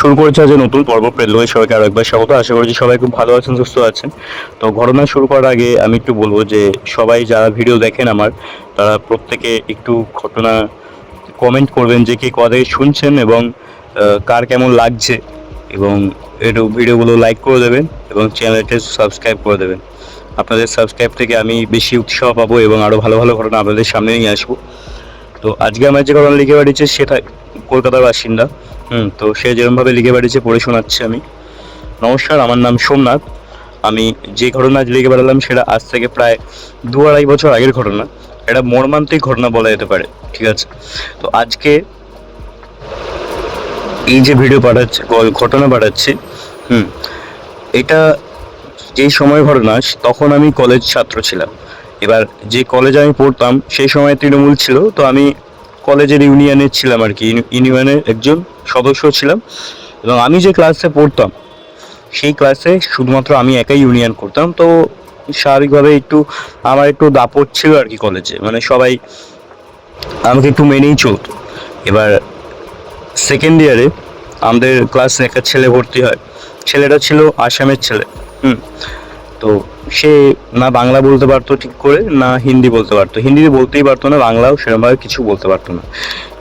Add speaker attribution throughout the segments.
Speaker 1: শুরু করেছে আজ নতুন পর্ব প্রেরলোকে সবাইকে আরো একবার স্বাগত। আশা করছি সবাই খুব ভালো আছেন, সুস্থ আছেন। তো ঘটনা শুরু করার আগে আমি একটু বলবো যে সবাই যারা ভিডিও দেখেন আমার, তারা প্রত্যেকে একটু ঘটনা কমেন্ট করবেন যে কে কথা শুনছেন এবং কার কেমন লাগছে, এবং একটু ভিডিওগুলো লাইক করে দেবেন এবং চ্যানেলটা সাবস্ক্রাইব করে দেবেন। আপনাদের সাবস্ক্রাইব থেকে আমি বেশি উৎসাহ পাবো এবং আরও ভালো ভালো ঘটনা আপনাদের সামনে নিয়ে আসবো। তো আজকে আমার যে ঘটনা লিখে পাঠিয়েছে সেটা কলকাতার বাসিন্দা। তো সে যেরকমভাবে লিখে পাঠিয়েছে পড়ে শোনাচ্ছি আমি। নমস্কার, আমার নাম সোমনাথ। আমি যে ঘটনা আজ লিখে পাঠালাম সেটা আজ থেকে প্রায় 2-2.5 বছর আগের ঘটনা। এটা মর্মান্তিক ঘটনা বলা যেতে পারে, ঠিক আছে? তো আজকে এই যে ভিডিও পাঠাচ্ছি, ঘটনা পাঠাচ্ছি, এটা যেই সময় ঘটনা, তখন আমি কলেজ ছাত্র ছিলাম। এবার যে কলেজে আমি পড়তাম সেই সময় তৃণমূল ছিল, তো আমি কলেজের ইউনিয়নের ছিলাম আর কি, ইউনিয়নের একজন সদস্য ছিলাম। এবং আমি যে ক্লাসে পড়তাম সেই ক্লাসে শুধুমাত্র আমি একাই ইউনিয়ন করতাম। তো স্বাভাবিকভাবে আমার একটু দাপট ছিল আর কি কলেজে, মানে সবাই আমাকে একটু মেনেই চলতো। এবার সেকেন্ড ইয়ারে আমাদের ক্লাসে একটা ছেলে ভর্তি হয়। ছেলেটা ছিল আসামের ছেলে। তো সে না বাংলা বলতে পারতো ঠিক করে, না হিন্দি বলতে পারতো। হিন্দিতে বলতেই পারতো না, বাংলাও সেরকমভাবে কিছু বলতে পারতো না।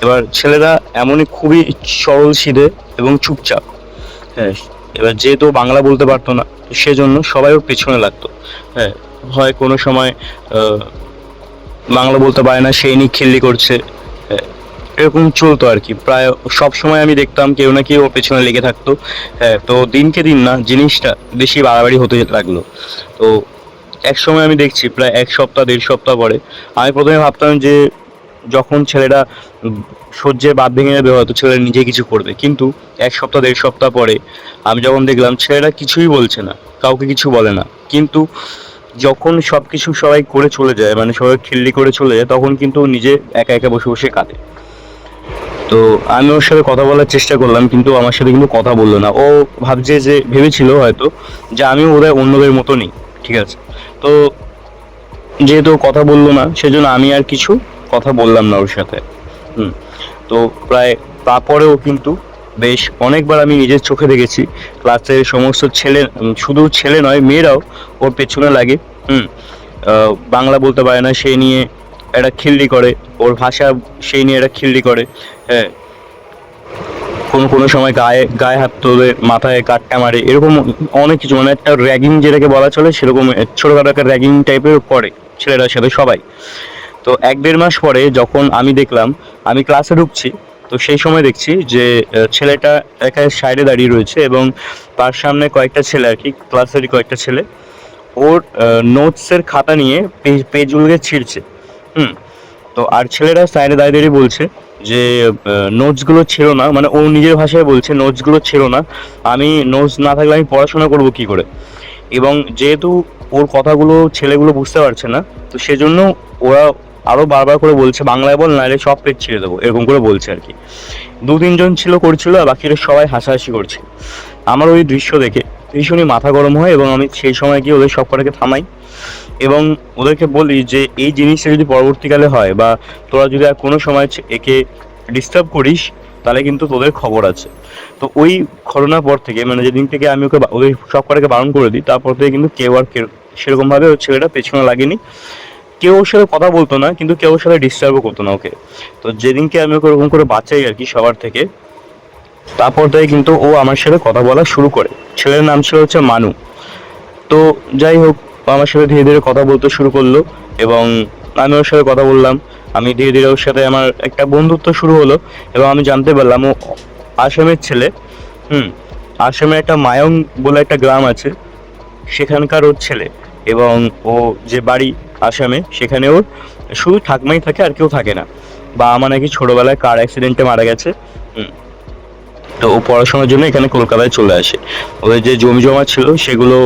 Speaker 1: এবার ছেলেরা এমনই খুবই সরল সিধে এবং চুপচাপ। হ্যাঁ, এবার যেহেতু বাংলা বলতে পারতো না, সেজন্য সবাই ওর পেছনে লাগতো। হ্যাঁ, হয় কোনো সময় বাংলা বলতে পারে না, সেই নিয়ে খিল্লি করছে, এরকম চলতো আর কি। প্রায় সব সময় আমি দেখতাম কেউ না কেউ ওর পেছনে লেগে থাকতো। হ্যাঁ, তো দিনকে দিন না জিনিসটা বেশি বাড়াবাড়ি হতে লাগলো। তো এক সময় আমি দেখছি প্রায় 1 সপ্তাহ 1.5 সপ্তাহ পরে আমি প্রথমে ভাবতাম যে যখন ছেলেটা সহ্যের বাঁধ ভেঙে যাবে হয়তো ছেলেটা নিজে কিছু করবে, কিন্তু 1 সপ্তাহ 1.5 সপ্তাহ পরে আমি যখন দেখলাম ছেলেটা কিছুই বলছে না, কাউকে কিছু বলে না, কিন্তু যখন সবকিছু সবাই করে চলে যায়, মানে সবাই খিল্লি করে চলে যায়, তখন কিন্তু নিজে একা একা বসে বসে কাঁদে। তো আমি ওর সাথে কথা বলার চেষ্টা করলাম, কিন্তু আমার সাথে কিন্তু কথা বললো না। ও ভেবেছিল হয়তো যে আমিও বোধহয় অন্যদের মতনই, ঠিক আছে? তো যেহেতু কথা বললো না, সেজন্য আমি আর কিছু কথা বললাম না ওর সাথে। তো প্রায় তারপরেও কিন্তু বেশ অনেকবার আমি নিজের চোখে দেখেছি ক্লাসের সমস্ত ছেলে, শুধু ছেলে নয় মেয়েরাও ওর পেছনে লাগে। বাংলা বলতে পারে না সেই নিয়ে একটা খিল্লি করে, ওর ভাষা সেই নিয়ে একটা খিল্লি করে। হ্যাঁ, কোনো কোনো সময় গায়ে গায়ে হাত তোলে, মাথায় কাটটা মারে, এরকম অনেক কিছু, মানে একটা র্যাগিং যেটাকে বলা চলে সেরকম ছোটখাটো একটা র্যাগিং টাইপের করে ছেলেটার সাথে সবাই। তো 1-1.5 মাস পরে যখন আমি দেখলাম, আমি ক্লাসে ঢুকছি, তো সেই সময় দেখছি যে ছেলেটা একা সাইডে দাঁড়িয়ে রয়েছে এবং তার সামনে কয়েকটা ছেলে আর কি, ক্লাসেরই কয়েকটা ছেলে ওর নোটসের খাতা নিয়ে পেজগুলোকে ছিঁড়ছে। তো আর ছেলেরা সাইডে দাঁড়িয়ে দাঁড়িয়ে বলছে যে নোটসগুলো ছিল না, মানে ও নিজের ভাষায় বলছে নোটসগুলো ছিল না, আমি নোটস না থাকলে আমি পড়াশোনা করবো কি করে। এবং যেহেতু ওর কথাগুলো ছেলেগুলো বুঝতে পারছে না, তো সেজন্য ওরা আরো বারবার করে বলছে বাংলায় বল, নাহলে সব পেজ ছেড়ে দেবো, এরকম করে বলছে আর কি। 2-3 জন করছিল, আর বাকিরা সবাই হাসাহাসি করছে। আমার ওই দৃশ্য দেখে ভীষণই মাথা গরম হয় এবং আমি সেই সময় গিয়ে ওদের সব কটাকে থামাই এবং ওদেরকে বলি যে এই জিনিসটা যদি পরবর্তীকালে হয় বা তোরা যদি আর কোনো সময় একে ডিস্টার্ব করিস, তাহলে কিন্তু তোদের খবর আছে। তো ওই ঘটনার পর থেকে, মানে যেদিন থেকে আমি ওদের সব কটাকে বারণ করে দিই, তারপর থেকে কিন্তু কেউ সেরকমভাবে ওই ছেলেটা পেছনে লাগেনি। কেউ ওর সাথে কথা বলতো না, কিন্তু কেউ ওর সাথে ডিস্টার্বও করতো না ওকে। তো যেদিনকে আমি ওকে ওরকম করে বাঁচাই আর কি সবার থেকে, তারপর থেকে কিন্তু ও আমার সাথে কথা বলা শুরু করে। ছেলের নাম ছিল হচ্ছে মানু। তো যাই হোক, আমার সাথে ধীরে ধীরে কথা বলতে শুরু করলো এবং আমি ওর সাথে কথা বললাম। আমি ধীরে ধীরে ওর সাথে আমার একটা বন্ধুত্ব শুরু হলো এবং আমি জানতে পারলাম ও আসামের ছেলে। আসামে একটা মায়ং বলে একটা গ্রাম আছে, সেখানকার ওর ছেলে। এবং ও যে বাড়ি আসামে, সেখানে ওর শুধু ঠাকমাই থাকে, আর কেউ থাকে না। বাবা নাকি ছোটবেলায় কার অ্যাক্সিডেন্টে মারা গেছে। তো ও পড়াশোনার জন্য এখানে কলকাতায় চলে আসে। ওদের যে জমি জমা ছিল সেগুলো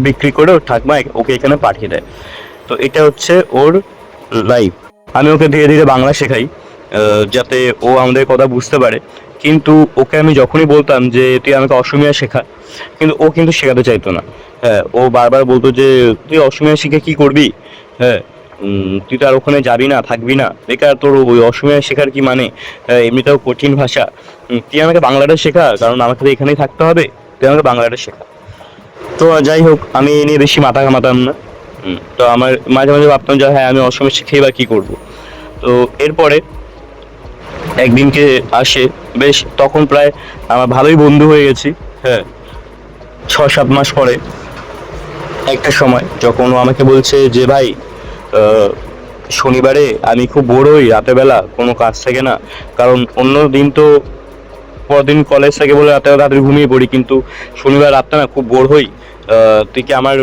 Speaker 1: বিক্রি করে ওর ঠাকমা ওকে এখানে পাঠিয়ে দেয়। তো এটা হচ্ছে ওর লাইফ। আমি ওকে ধীরে ধীরে বাংলা শেখাই যাতে ও আমাদের কথা বুঝতে পারে, কিন্তু ওকে আমি যখনই বলতাম যে তুই আমাকে অসমীয়া শেখা, কিন্তু ও কিন্তু শেখাতে চাইতো না। হ্যাঁ, ও বারবার বলতো যে তুই অসমীয়া শিখে কি করবি? হ্যাঁ, তুই তো আর ওখানে যাবি না, থাকবি না, বেকার, তোর ওই অসমীয়া শেখার কি মানে? এমনিতেও কঠিন ভাষা। তুই আমাকে বাংলাটা শেখা, কারণ আমাকে তো এখানেই থাকতে হবে, তুই আমাকে বাংলাটা শেখা। তো যাই হোক, আমি এ নিয়ে বেশি মাথা ঘামাতাম না। তো আমার মাঝে মাঝে ভাবতাম যে হ্যাঁ আমি অসময়ে শিখেই বা কি করবো। তো এরপরে একদিনকে আসে, বেশ তখন প্রায় আমার ভালোই বন্ধু হয়ে গেছি। হ্যাঁ, 6-7 মাস পরে একটা সময় যখন ও আমাকে বলছে যে ভাই, আহ, শনিবারে আমি খুব বোর হই রাতের বেলা, কোনো কাজ থাকে না, কারণ অন্য দিন তো পরদিন কলেজ থাকে বলে রাতে রাতে ঘুমিয়ে পড়ি, কিন্তু শনিবার রাতটা না খুব বোর হই। তুই কি আমার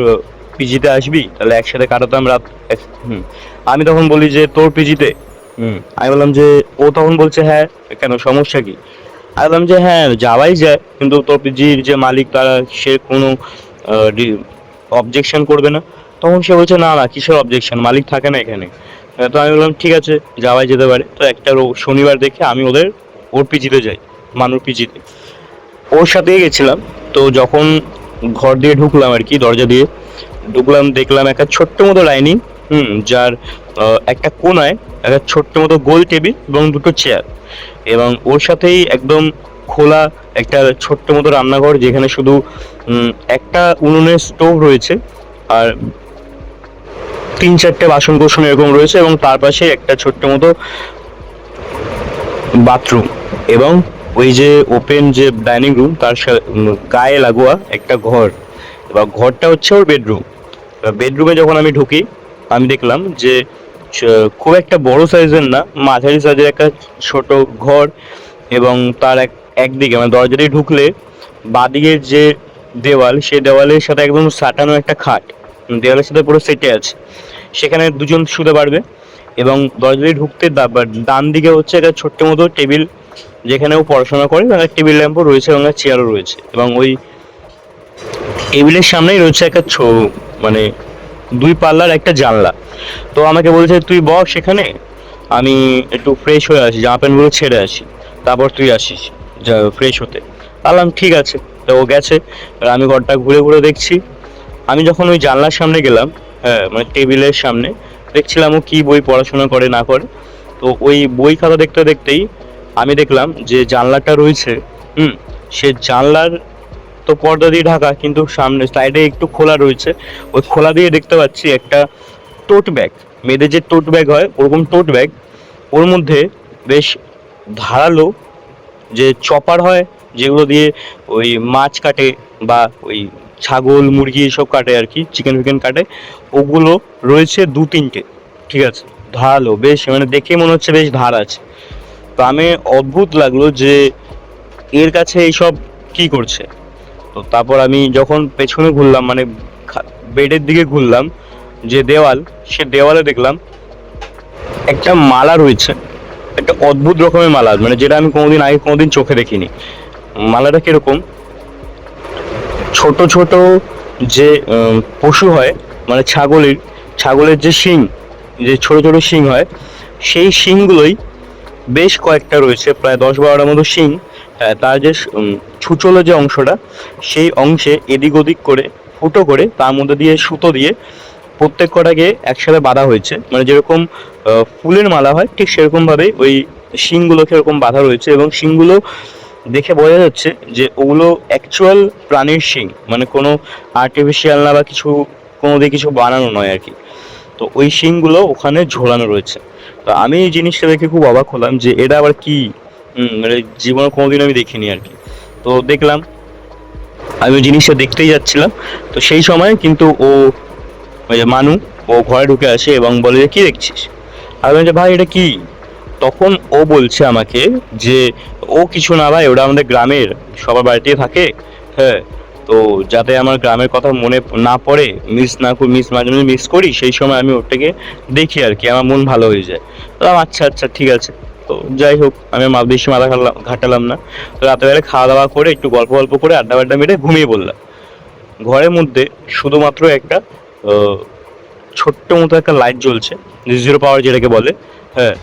Speaker 1: পিজিতে আসবি, তাহলে একসাথে কাটাতাম রাত। হুম। আমি তখন বলি যে তোর পিজিতে। আমি বললাম যে, ও তখন বলছে হ্যাঁ, কেন সমস্যা কি? আমি বললাম যে হ্যাঁ যাওয়াই যায়, কিন্তু তোর পিজির যে মালিক তারা সে কোনো অবজেকশন করবে না। তখন সে বলছে না না, কিসের অবজেকশন, মালিক থাকে না এখানে। তো আমি বললাম ঠিক আছে, যাওয়াই যেতে পারে। তো একটা শনিবার দেখে আমি ওর পিজিতে যাই, মানুর পিজিতে ওর সাথেই গেছিলাম। তো যখন ঘর দিয়ে ঢুকলাম আর কি, দরজা দিয়ে ঢুকলাম, দেখলাম একটা ছোট্ট মতো ডাইনিং, যার একটা কোনায় একটা ছোট্ট মতো গোল টেবিল এবং দুটো চেয়ার, এবং ওর সাথেই একদম খোলা একটা ছোট্ট মতো রান্নাঘর, যেখানে শুধু একটা উনুনের স্টোভ রয়েছে, আর 3-4টে বাসন কোসন এরকম রয়েছে, এবং তার পাশে একটা ছোট্ট মতো বাথরুম, এবং ওই যে ওপেন যে ডাইনিং রুম তার গায়ে লাগোয়া একটা ঘর, এবার ঘরটা হচ্ছে ওর বেডরুম। বেডরুমে যখন আমি ঢুকি, আমি দেখলাম যে খুব একটা বড় সাইজের না, মাঝারি সাইজের একটা ছোট ঘর, এবং তার একদিকে মানে দরজা দিয়ে ঢুকলে বাঁদিকের যে দেওয়াল, সেই দেওয়ালের সাথে একদম সাঁটানো একটা খাট, দেওয়ালের সাথে পুরো সেটে আছে, সেখানে দুজন শুতে পারবে। এবং দরজা দিয়ে ঢুকতে ডান দিকে হচ্ছে একটা ছোট্ট মতো টেবিল, যেখানে ও পড়াশোনা করে, এবং টেবিল ল্যাম্পও রয়েছে এবং চেয়ারও রয়েছে, এবং ওই টেবিলের সামনেই রয়েছে একটা মানে 2 পাল্লার একটা জানলা। তো আমাকে বলছে তুই বস সেখানে, আমি একটু ফ্রেশ হয়ে আসি, জামা প্যান্টগুলো ছেড়ে আসি, তারপর তুই আসিস যা ফ্রেশ হতে। বললাম ঠিক আছে। তো ও গেছে, আর আমি ঘরটা ঘুরে ঘুরে দেখছি। আমি যখন ওই জানলার সামনে গেলাম, হ্যাঁ মানে টেবিলের সামনে, দেখছিলাম ও কি বই পড়াশোনা করে না করে। তো ওই বই খাতা দেখতে দেখতেই আমি দেখলাম যে জানলাটা রয়েছে, হুম সে জানলার তো পর্দা দিয়ে ঢাকা, কিন্তু সামনে সাইডে একটু খোলা রয়েছে। ওই খোলা দিয়ে দেখতে পাচ্ছি একটা টোট ব্যাগ, মেয়েদের যে টোট ব্যাগ হয় ওরকম টোট ব্যাগ, ওর মধ্যে বেশ ধারালো যে চপার হয়, যেগুলো দিয়ে ওই মাছ কাটে বা ওই ছাগল মুরগি এসব কাটে আর কি, চিকেন ফিকেন কাটে, ওগুলো রয়েছে 2-3টে। ঠিক আছে, ধারালো বেশ, মানে দেখে মনে হচ্ছে বেশ ধার আছে। তো আমি অদ্ভুত লাগলো যে এর কাছে এইসব কি করছে। তো তারপর আমি যখন পেছনে ঘুরলাম, মানে বেডের দিকে ঘুরলাম, যে দেওয়াল, সে দেওয়ালে দেখলাম একটা মালা রয়েছে, একটা অদ্ভুত রকমের মালা, মানে যেটা আমি কোনোদিন আগে কোনোদিন চোখে দেখিনি। মালাটা কিরকম, ছোট ছোট যে পশু হয়, মানে ছাগলের যে শিং, যে ছোট ছোট শিং হয়, সেই শিংগুলোই বেশ কয়েকটা রয়েছে, প্রায় 10-12টার মতো শিং। তার যে ছুচলো যে অংশটা, সেই অংশে এদিক ওদিক করে ফুটো করে তার মধ্যে দিয়ে সুতো দিয়ে প্রত্যেক কটাকে একসাথে বাঁধা হয়েছে, মানে যেরকম ফুলের মালা হয় ঠিক সেরকম ভাবেই ওই শিংগুলোকে এরকম বাঁধা রয়েছে, এবং শিংগুলো দেখে বোঝা যাচ্ছে যে ওগুলো অ্যাকচুয়াল প্রাণীর শিং, মানে কোনো আর্টিফিশিয়াল না বা কিছু কোনো দিয়ে কিছু বানানো নয় আর কি। তো ওই শিংগুলো ওখানে ঝোলানো রয়েছে। তো আমি এই জিনিসটা দেখে খুব অবাক হলাম যে এটা আবার কি, মানে জীবনে কোনোদিন আমি দেখিনি আর কি। তো দেখলাম, আমি ওই জিনিসটা দেখতেই যাচ্ছিলাম। তো সেই সময় কিন্তু ওই যে মানু, ও ঘরে ঢুকে আসে এবং বলে যে কি দেখছিস। আমি বলছি ভাই এটা কি। তখন ও বলছে আমাকে যে ও কিছু না ভাই, ওটা আমাদের গ্রামের সবার বাড়িতেই থাকে। হ্যাঁ, তো যাতে আমার গ্রামের কথা মনে না পড়ে, মিস মাঝে মাঝে মিস করি, সেই সময় আমি ওটাকে দেখি আর কি, আমার মন ভালো হয়ে যায়। তো আচ্ছা আচ্ছা ঠিক আছে। তো যাই হোক, আমি বেশি মাথা ঘাটালাম না। তো রাতের খাওয়া দাওয়া করে একটু গল্প গল্প করে আড্ডা বাড্ডা মেরে ঘুমিয়ে পড়লাম। ঘরের মধ্যে শুধুমাত্র একটা ছোট্ট মতো একটা লাইট জ্বলছে, জিরো পাওয়ার যেটাকে বলে, হ্যাঁ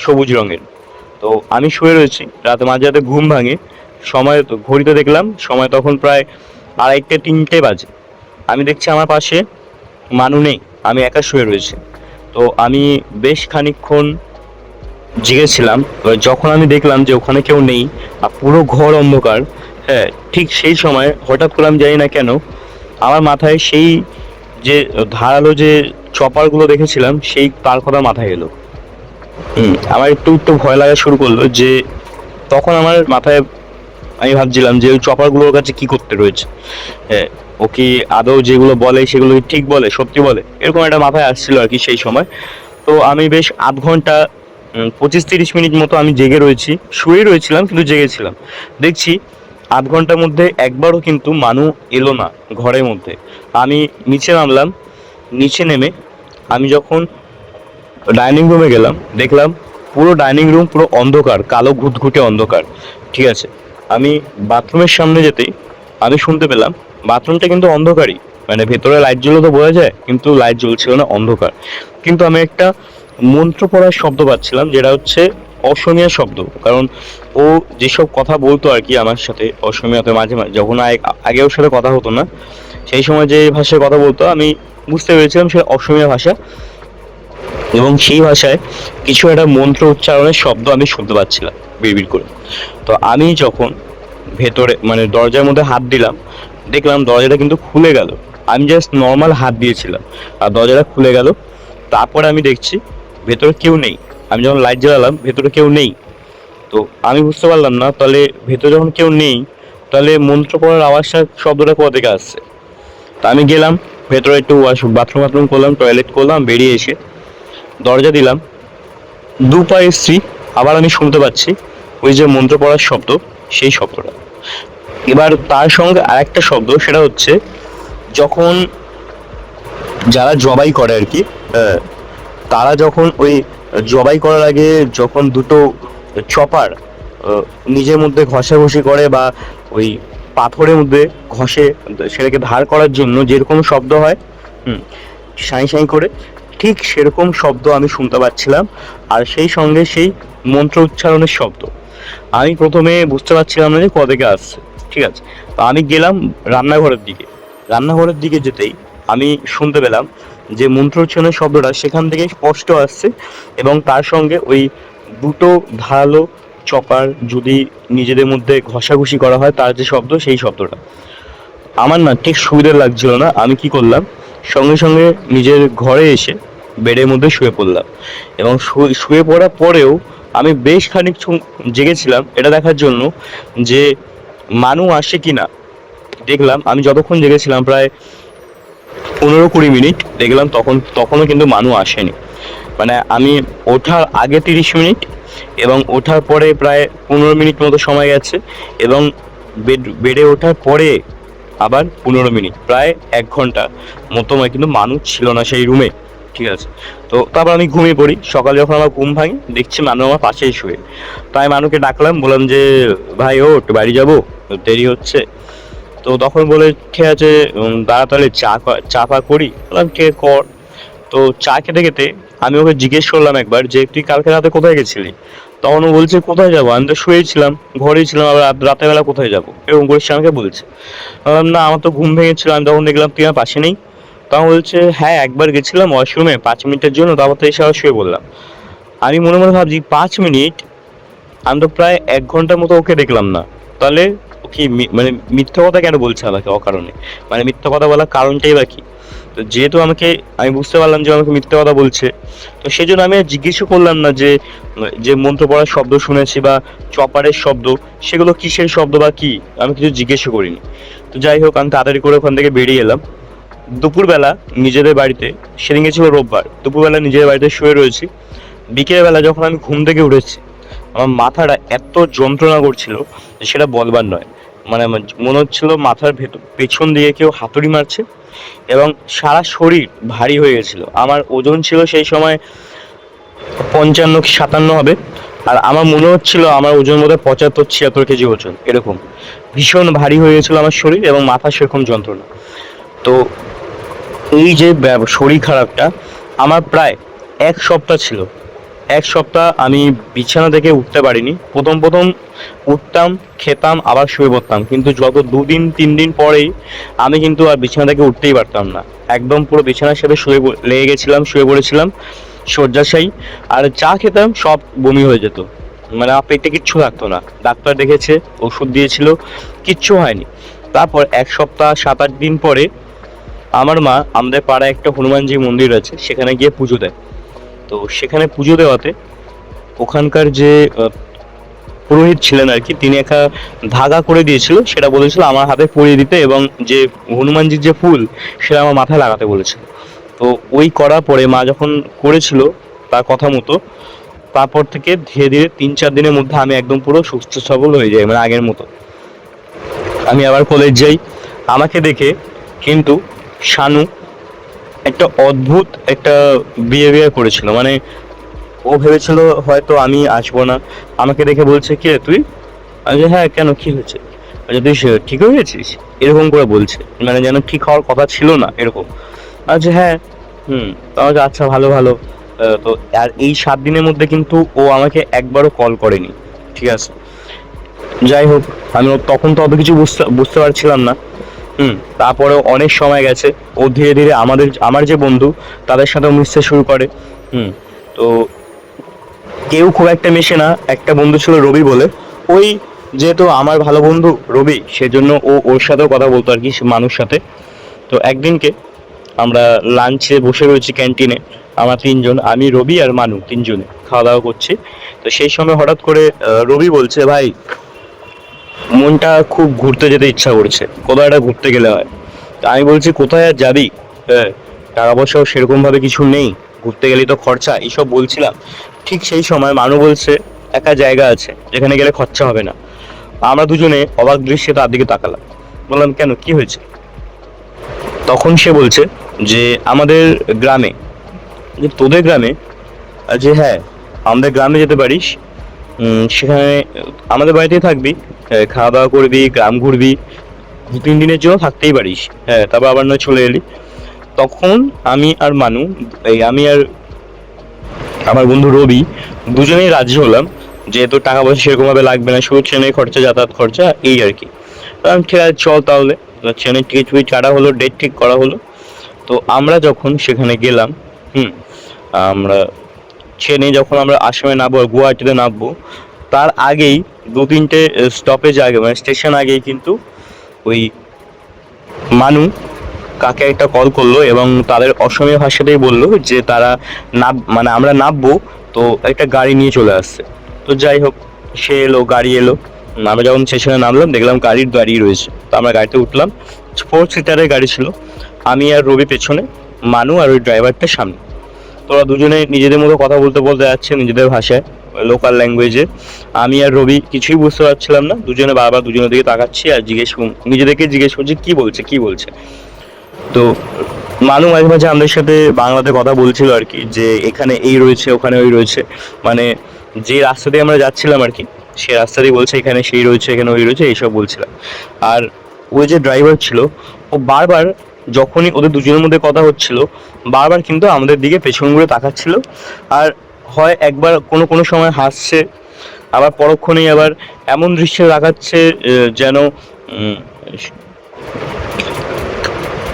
Speaker 1: সবুজ রঙের। তো আমি শুয়ে রয়েছি, রাতে মাঝে রাতে ঘুম ভাঙে, সময় তো ঘড়িতে দেখলাম সময় তখন প্রায় 2:30-3টে বাজে। আমি দেখছি আমার পাশে মানু নেই, আমি একা শুয়ে রয়েছি। তো আমি বেশ খানিকক্ষণ জেগেছিলাম। এবার যখন আমি দেখলাম যে ওখানে কেউ নেই আর পুরো ঘর অন্ধকার, হ্যাঁ, ঠিক সেই সময় হঠাৎ করে আমি জানি না কেন আমার মাথায় সেই যে ধারালো যে চপারগুলো দেখেছিলাম সেই তার কথা মাথায় এলো। আমার একটু একটু ভয় লাগা শুরু করলো যে তখন আমার মাথায় আমি ভাবছিলাম যে ওই চপারগুলোর কাছে কি করতে রয়েছে। হ্যাঁ, ও কি আদৌ যেগুলো বলে সেগুলো কি ঠিক বলে, সত্যি বলে, এরকম একটা মাথায় আসছিল আর কি সেই সময়। তো আমি বেশ আধ ঘন্টা 25-30 মিনিট মতো আমি জেগে রয়েছি, শুয়েই রয়েছিলাম কিন্তু জেগেছিলাম। দেখছি আধ ঘন্টার মধ্যে একবারও কিন্তু মানু এলো না ঘরের মধ্যে। আমি নিচে নামলাম, নিচে নেমে আমি যখন ডাইনিং রুমে গেলাম দেখলাম পুরো ডাইনিং রুম পুরো অন্ধকার, কালো ঘুটঘুটে অন্ধকার। ঠিক আছে, আমি বাথরুমের সামনে যেতেই আমি শুনতে পেলাম, বাথরুমটা কিন্তু অন্ধকারই, মানে ভেতরে লাইট জ্বলে তো বোঝা যায়, কিন্তু লাইট জ্বলছিল না, অন্ধকার। কিন্তু আমি একটা মন্ত্র পড়ার শব্দ পাচ্ছিলাম, যেটা হচ্ছে অসমীয়া শব্দ। কারণ ও যেসব কথা বলতো আর কি আমার সাথে অসমীয়াতে, মাঝে মাঝে যখন আগে ওর সাথে কথা হতো না, সেই সময় যে ভাষায় কথা বলতো আমি বুঝতে পেরেছিলাম সে অসমীয়া ভাষা, এবং সেই ভাষায় কিছু একটা মন্ত্র উচ্চারণের শব্দ আমি শুনতে পাচ্ছিলাম বিড়বিড় করে। তো আমি যখন ভেতরে মানে দরজার মধ্যে হাত দিলাম, দেখলাম দরজাটা কিন্তু খুলে গেল। আমি জাস্ট নর্মাল হাত দিয়েছিলাম আর দরজাটা খুলে গেল। তারপরে আমি দেখছি ভেতরে কেউ নেই। আমি যখন লাইট জ্বালালাম ভেতরে কেউ নেই। তো আমি বুঝতে পারলাম না তাহলে ভেতরে যখন কেউ নেই তাহলে মন্ত্র পড়ার আওয়াজটা শব্দটা কোথা থেকে আসছে। তা আমি গেলাম ভেতরে, একটু বাথরুম বাথরুম করলাম, টয়লেট করলাম, বেরিয়ে এসে দরজা দিলাম, দু পা এসছি, আবার আমি শুনতে পাচ্ছি ওই যে মন্ত্র পড়ার শব্দ, সেই শব্দটা। এবার তার সঙ্গে আরেকটা শব্দ, সেটা হচ্ছে যখন যারা জবাই করে আর কি, তারা যখন ওই জবাই করার আগে যখন দুটো চপার নিজের মধ্যে ঘষাঘষি করে বা ওই পাথরের মধ্যে ঘষে সেটাকে ধার করার জন্য যেরকম শব্দ হয়, সাঁই সাঁই করে, ঠিক সেরকম শব্দ আমি শুনতে পাচ্ছিলাম। আর সেই সঙ্গে সেই মন্ত্র উচ্চারণের শব্দ। আমি প্রথমে বুঝতে পারছিলাম না যে কোথা থেকে আসছে। ঠিক আছে, তো আমি গেলাম রান্নাঘরের দিকে। রান্নাঘরের দিকে যেতেই আমি শুনতে পেলাম যে মন্ত্র উচ্চারণের শব্দটা সেখান থেকে স্পষ্ট আসছে, এবং তার সঙ্গে ওই দুটো ধারালো চপার যদি নিজেদের মধ্যে ঘষাঘষি করা হয় তার যে শব্দ, সেই শব্দটা। আমার না ঠিক সুবিধা লাগছিল না। আমি কি করলাম, সঙ্গে সঙ্গে নিজের ঘরে এসে বেডের মধ্যে শুয়ে পড়লাম, এবং শুয়ে পড়ার পরেও আমি বেশ খানিক জেগেছিলাম এটা দেখার জন্য যে মানু আসে কিনা। দেখলাম আমি যতক্ষণ জেগেছিলাম প্রায় 15-20 মিনিট, দেখলাম তখনও কিন্তু মানু আসেনি। মানে আমি ওঠার আগে 30 মিনিট এবং ওঠার পরে প্রায় 15 মিনিট মতো সময় গেছে, এবং বেডে ওঠার পরে আবার 15 মিনিট, প্রায় 1 ঘন্টা মতো কিন্তু মানুষ ছিল না সেই রুমে। ঠিক আছে, তো তারপর আমি ঘুমিয়ে পড়ি। সকালে যখন আমার ঘুম ভাঙি দেখছি মানু আমার পাশেই শুয়ে। তাই মানুকে ডাকলাম, বললাম যে ভাই ওঠ, বাড়ি যাবো, দেরি হচ্ছে। তো তখন বলে ঠিক আছে দাঁড়া তাহলে চা পা করি। বললাম ঠিক আছে কর। তো চা খেতে খেতে আমি ওকে জিজ্ঞেস করলাম একবার যে তুই কালকে রাতে কোথায় গেছিলি। তখন ও বলছে কোথায় যাবো, আমি তো শুয়েছিলাম, ঘরেই ছিলাম, আবার রাতের বেলা কোথায় যাবো, এরকম করে সে আমাকে বলছে। বললাম না, আমার তো ঘুম ভেঙেছিল, আমি তখন দেখলাম তুই আমার পাশে নেই। তখন বলছে হ্যাঁ একবার গেছিলাম ওয়াশরুমে 5 মিনিটের জন্য, তারপর তো এসে আবার শুয়ে বললাম। আমি মনে মনে ভাবছি 5 মিনিট, আমি তো প্রায় 1 ঘন্টার মতো ওকে দেখলাম না। তাহলে ও কি মানে মিথ্যা কথা কেন বলছে আমাকে অকারণে, মানে মিথ্যা কথা বলার কারণটাই বা কি। তো যেহেতু আমি বুঝতে পারলাম যে আমাকে মিথ্যা কথা বলছে, তো সেই জন্য আমি আর জিজ্ঞেসও করলাম না যে যে মন্ত্র পড়ার শব্দ শুনেছি বা চপারের শব্দ সেগুলো কিসের শব্দ বা কি, আমি কিছু জিজ্ঞেসও করিনি। তো যাই হোক, আমি তাড়াতাড়ি করে ওখান থেকে বেরিয়ে এলাম। দুপুরবেলা নিজেদের বাড়িতে, সেদিনকে ছিল রোববার, দুপুরবেলা নিজেদের বাড়িতে শুয়ে রয়েছি। বিকেলবেলা যখন আমি ঘুম থেকে উঠেছি আমার মাথাটা এত যন্ত্রণা করছিল যে সেটা বলবার নয়। মানে আমার মনে হচ্ছিল মাথার পেছন দিকে কেউ হাতুড়ি মারছে, এবং সারা শরীর ভারী হয়ে গেছিল। আমার ওজন ছিল সেই সময় 55 কি 57 হবে, আর আমার মনে হচ্ছিল আমার ওজন বোধহয় 75-76 কেজি ওজন, এরকম ভীষণ ভারী হয়ে গেছিল আমার শরীর, এবং মাথা সেরকম যন্ত্রণা। তো এই যে শরীর খারাপটা আমার প্রায় 1 সপ্তাহ ছিল। 1 সপ্তাহ আমি বিছানা থেকে উঠতে পারিনি। প্রথম প্রথম উঠতাম, খেতাম, আবার শুয়ে পড়তাম, কিন্তু যত 2-3 দিন পরেই আমি কিন্তু আর বিছানা থেকে উঠতেই পারতাম না। একদম পুরো বিছানার সাথে লেগে গেছিলাম, শুয়ে পড়েছিলাম। শয্যাশায়ী। আর চা খেতাম সব বমি হয়ে যেত, মানে আমার পেটে কিচ্ছু থাকতো না। ডাক্তার দেখেছে, ওষুধ দিয়েছিল, কিচ্ছু হয়নি। তারপর 1 সপ্তাহ 7-8 দিন পরে আমার মা আমাদের পাড়ায় একটা হনুমানজি মন্দির আছে, সেখানে গিয়ে পুজো দেয়। তো সেখানে পুজো দেওয়াতে ওখানকার যে পুরোহিত ছিলেন আর কি, তিনি একটা ধাগা করে দিয়েছিল, সেটা বলেছিল আমার হাতে পরিয়ে দিতে, এবং যে হনুমানজির যে ফুল সেটা আমার মাথায় লাগাতে বলেছিল। তো ওই করার পরে মা যখন করেছিল তার কথা মতো, তারপর থেকে ধীরে ধীরে 3-4 দিনের মধ্যে আমি একদম পুরো সুস্থ সবল হয়ে যাই, মানে আগের মতো। আমি আবার কলেজ যাই। আমাকে দেখে কিন্তু শানু একটা অদ্ভুত একটা বিহেভিয়ার করেছিল, মানে ও ভেবেছিল হয়তো আমি আসবো না। আমাকে দেখে বলছে, কে তুই? আমি যে, হ্যাঁ কেন, কি হয়েছে? আচ্ছা তুই ঠিক হয়ে গেছিস, এরকম করে বলছে, মানে যেন ঠিক হওয়ার কথা ছিল না এরকম। আচ্ছা হ্যাঁ, তো আমাকে আচ্ছা ভালো ভালো। তো আর এই 7 দিনের মধ্যে কিন্তু ও আমাকে একবারও কল করেনি, ঠিক আছে। যাই হোক, আমি তখন তো অত কিছু বুঝতে পারছিলাম না। তারপরে অনেক সময় গেছে, ও ধীরে ধীরে আমার যে বন্ধু তাদের সাথেও মিশতে শুরু করে। তো কেউ খুব একটা মেশে না। একটা বন্ধু ছিল রবি বলে, ওই যেহেতু আমার ভালো বন্ধু রবি, সেজন্য ওর সাথেও কথা বলতো আর কি, মানুষ সাথে। তো একদিনকে আমরা লাঞ্চে বসে রয়েছি ক্যান্টিনে, আমরা 3জন, আমি রবি আর মানু 3জনে খাওয়া দাওয়া করছি। তো সেই সময় হঠাৎ করে রবি বলছে, ভাই মনটা খুব ঘুরতে যেতে ইচ্ছা করছে, কোথাও একটা ঘুরতে গেলে হয়। তা আমি বলছি, কোথায় আর যাবি? টাকা পয়সাও সেরকম ভাবে কিছু নেই, ঘুরতে গেলেই তো খরচা, এইসব বলছিলাম। ঠিক সেই সময় মানু বলছে, একটা জায়গা আছে যেখানে গেলে খরচা হবে না। আমরা দুজনে অবাক দৃশ্যে তার দিকে তাকালাম। বললাম, কেন, কি হয়েছে? তখন সে বলছে যে আমাদের গ্রামে, যে তোদের গ্রামে? যে হ্যাঁ, আমাদের গ্রামে যেতে পারিস। সেখানে আমাদের বাড়িতেই থাকবি, খাওয়া দাওয়া করবি, গ্রাম ঘুরবি, 2-3 দিনের জন্য থাকতেই পারিস, হ্যাঁ, তারপর আবার নয় চলে এলি। তখন আমি আর মানু, আমি আর আমার বন্ধু রবি দুজনেই রাজি হলাম, যেহেতু টাকা পয়সা সেরকম ভাবে লাগবে না, শুধু ট্রেনের খরচা, যাতায়াত খরচা, এই আর কি। ঠিক আছে চল তাহলে। ট্রেনের টিকিট ফিকিট কাটা হলো, ডেট ঠিক করা হলো। তো আমরা যখন সেখানে গেলাম, আমরা ট্রেনে যখন আমরা আসামে নামবো, গুয়াহাটিতে নামবো, তার আগেই 2-3টে স্টপেজ আগে, মানে স্টেশন আগেই কিন্তু ওই মানু কাকে একটা কল করলো, এবং তাদের অসমীয়া ভাষাতেই বললো যে তারা মানে আমরা নামবো, তো একটা গাড়ি নিয়ে চলে আসছে। তো যাই হোক, সে এলো, গাড়ি এলো। আমরা যখন স্টেশনে নামলাম দেখলাম গাড়ির দাঁড়িয়ে রয়েছে, তো আমরা গাড়িতে উঠলাম। 4 সিটারের গাড়ি ছিল, আমি আর রবি পেছনে, মানু আর ওই ড্রাইভারটা সামনে। তোরা দুজনে নিজেদের মতো কথা বলতে বলতে যাচ্ছে, নিজেদের ভাষায়, লোকাল ল্যাঙ্গুয়েজে। আমি আর রবি কিছুই বুঝতে পারছিলাম না, দুজনে বারবার দুজনের দিকে তাকাচ্ছি আর নিজেদেরকে জিজ্ঞেস করছি কি বলছে কি বলছে। তো মানু মাঝে মাঝে আমাদের সাথে বাংলাতে কথা বলছিল আর কি, যে এখানে এই রয়েছে, ওখানে ওই রয়েছে, মানে যে রাস্তা দিয়ে আমরা যাচ্ছিলাম আর কি, সে রাস্তা দিয়ে বলছে এখানে সেই রয়েছে, এখানে ওই রয়েছে, এইসব বলছিলাম। আর ওই যে ড্রাইভার ছিল, ও বারবার যখনই ওদের দুজনের মধ্যে কথা হচ্ছিল, বারবার কিন্তু আমাদের দিকে পেছন ঘুরে তাকাচ্ছিল। আর হয় একবার কোনো কোনো সময় হাসছে, আবার পরক্ষণেই আবার এমন দৃশ্যে তাকাচ্ছে যেন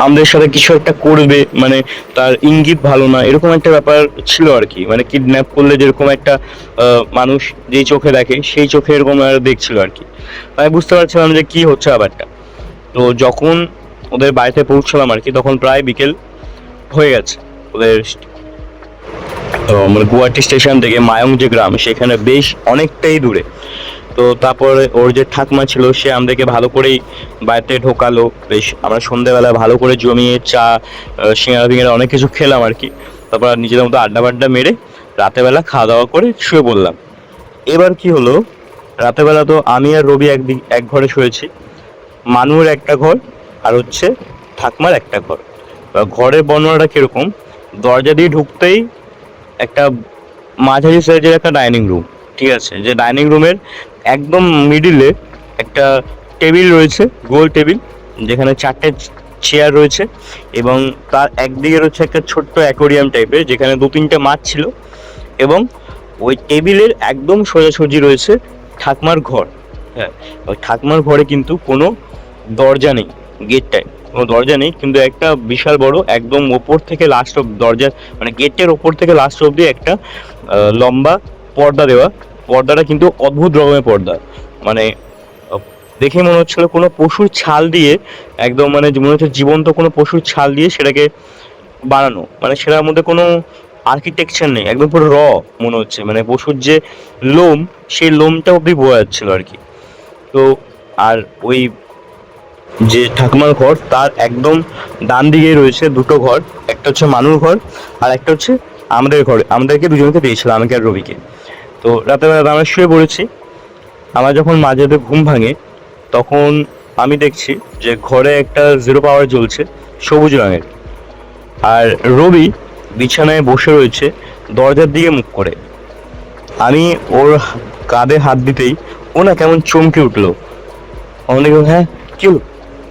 Speaker 1: আমাদের সাথে কিছু একটা করবে, মানে তার ইঙ্গিত ভালো না, এরকম একটা ব্যাপার ছিল আর কি। মানে কিডন্যাপ করলে যেরকম একটা মানুষ যেই চোখে দেখে, সেই চোখে এরকম দেখছিল আর কি। আমি বুঝতে পারছিলাম যে কি হচ্ছে ব্যাপারটা। তো যখন ওদের বাড়িতে পৌঁছলাম আর কি, তখন প্রায় বিকেল হয়ে গেছে। ওদের মানে গুয়াহাটি স্টেশন থেকে মায়ং যে গ্রাম, সেখানে বেশ অনেকটাই দূরে। তো তারপরে ওর যে ঠাকমা ছিল, সে আমাদেরকে ভালো করেই বাড়িতে ঢোকালো। বেশ আমরা সন্ধ্যেবেলা ভালো করে জমিয়ে চা, সিঙ্গারা ফিঙ্গারা অনেক কিছু খেলাম আর কি। তারপর নিজেদের মতো আড্ডা বাড্ডা মেরে রাতেবেলা খাওয়া দাওয়া করে শুয়ে পড়লাম। এবার কি হলো, রাতেবেলা তো আমি আর রবি এক ঘরে শুয়েছি, মানুর একটা ঘর, আর হচ্ছে ঠাকমার একটা ঘর। ঘরের বর্ণনাটা কিরকম, দরজা দিয়ে ঢুকতেই একটা মাঝারি সাইজের একটা ডাইনিং রুম, ঠিক আছে, যে ডাইনিং রুমের একদম মিডিলে একটা টেবিল রয়েছে, গোল টেবিল, যেখানে 4টে চেয়ার রয়েছে, এবং তার একদিকে রয়েছে একটা ছোট্ট অ্যাকোরিয়াম টাইপের, যেখানে 2-3টে মাছ ছিল। এবং ওই টেবিলের একদম সোজাসুজি রয়েছে ঠাকমার ঘর। হ্যাঁ, ওই ঠাকমার ঘরে কিন্তু কোনো দরজা নেই, গেটটায় কোনো দরজা নেই, কিন্তু একটা বিশাল বড় একদম ওপর থেকে লাস্ট অব দরজা, মানে গেটের ওপর থেকে লাস্ট অব্দি একটা লম্বা পর্দা দেওয়া। পর্দাটা কিন্তু অদ্ভুত রকমের পর্দা, মানে দেখে মনে হচ্ছিল কোনো পশুর ছাল দিয়ে, একদম মানে মনে হচ্ছে জীবন্ত কোনো পশুর ছাল দিয়ে সেটাকে বানানো, মানে সেটার মধ্যে কোনো আর্কিটেকচার নেই, একদম পুরো মনে হচ্ছে, মানে পশুর যে লোম, সেই লোমটা অব্দি বোঝা যাচ্ছিল আর কি। তো আর ওই যে ঠাকুমার ঘর, তার একদম ডান দিকে রয়েছে দুটো ঘর, একটা হচ্ছে মানুর ঘর আর একটা হচ্ছে আমাদের ঘর। আমাদেরকে দুজনকে দিয়েছিল, আমাকে আর রবিকে। তো রাতেবেলা আমরা শুয়ে পড়েছি, আমার যখন মাঝে ঘুম ভাঙে তখন আমি দেখছি যে ঘরে একটা জিরো পাওয়ার জ্বলছে সবুজ রঙের, আর রবি বিছানায় বসে রয়েছে দরজার দিকে মুখ করে। আমি ওর কাঁধে হাত দিতেই ও না কেমন চমকে উঠলো। অনেক, হ্যাঁ কি হলো?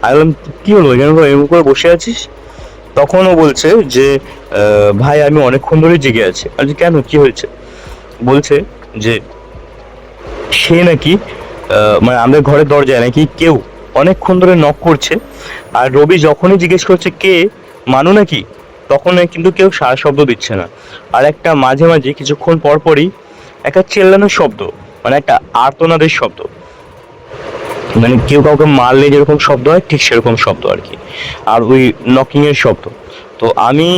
Speaker 1: আমি বললাম কি হলো, এখানে এরকম করে বসে আছিস? তখন ও বলছে যে ভাই আমি অনেকক্ষণ ধরে জেগে আছি। আমি বলছি, কেন, কি হয়েছে? বলছে যে সে নাকি মানে আমাদের ঘরের দরজায় নাকি কেউ অনেকক্ষণ ধরে নক করছে, আর রবি যখনই জিজ্ঞেস করছে কে, মানু নাকি, তখন কিন্তু কেউ সাড়া শব্দ দিচ্ছে না। আর একটা মাঝে মাঝে কিছুক্ষণ পর পরই একটা চেল্লানোর শব্দ, মানে একটা আর্তনাদের শব্দ, মানে কেউ কাউকে মারলে যেরকম শব্দ হয় ঠিক সেরকম শব্দ আর কি, আর ওই নকিং এর শব্দ। তো আমি